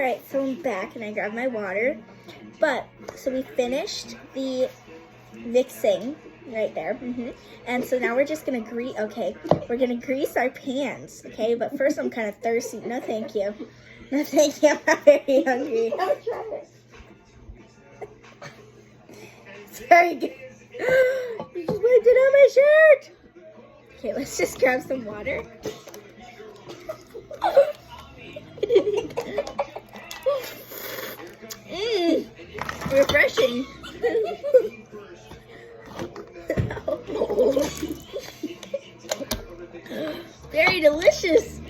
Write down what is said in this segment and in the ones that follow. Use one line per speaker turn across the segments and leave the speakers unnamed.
Alright, so I'm back and I grabbed my water. But, so we finished the mixing right there. And so now we're just going to we're going to grease our pans, okay? But first I'm kind of thirsty. No, thank you. No, thank you. I'm not very hungry. It's very good. You just wiped it on my shirt. Okay, let's just grab some water. Refreshing. Very delicious.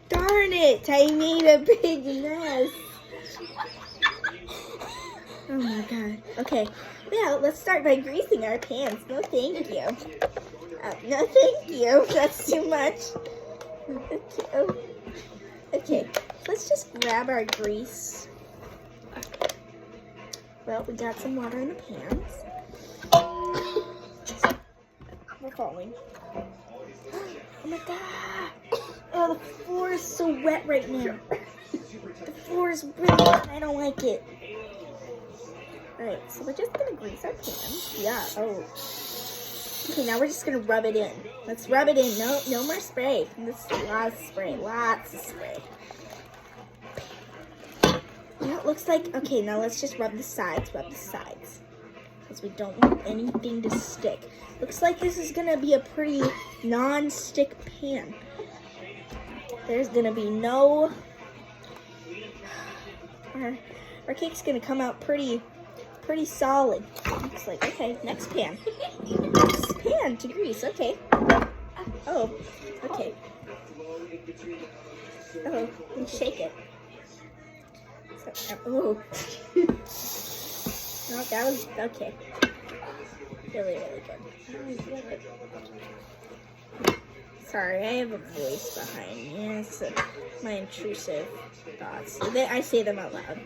Darn it, I made a big mess. Oh my god. Okay, now let's start by greasing our pans. No thank you. No thank you, that's too much. Okay, let's just grab our grease. Well, we got some water in the pans. We're falling. Oh my god! Oh, the floor is so wet right now. The floor is really wet. I don't like it. Alright, so we're just gonna grease our pans. Yeah, oh. Okay, now we're just gonna rub it in. Let's rub it in. No more spray. This is lots of spray. Lots of spray. Now it looks like, okay, now let's just rub the sides. Rub the sides. Because we don't want anything to stick. Looks like this is gonna be a pretty non-stick pan. There's gonna be no... Our cake's gonna come out pretty solid. Looks like, okay, next pan. Next pan to grease, okay. Oh, okay. Oh, and shake it. So, oh. No, that was, okay. Really, really good. Sorry, I have a voice behind me. It's my intrusive thoughts. I say them out loud,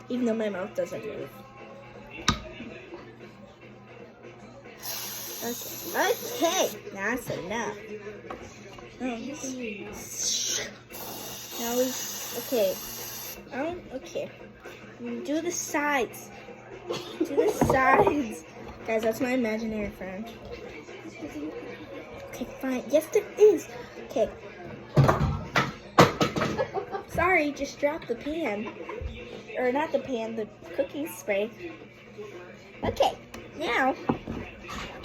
even though my mouth doesn't move. Okay, that's enough. Now okay. Okay. Do the sides. Do the sides. Guys, that's my imaginary friend. Okay, fine. Yes, there is. Okay. Sorry, just dropped the pan. Or not the pan, the cooking spray. Okay, now.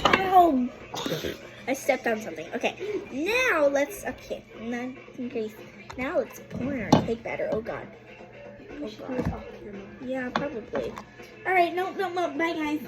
Oh, I stepped on something. Okay, now let's, now let's pour in our cake batter. Oh god. Oh god. Yeah, probably. Alright, no, bye guys.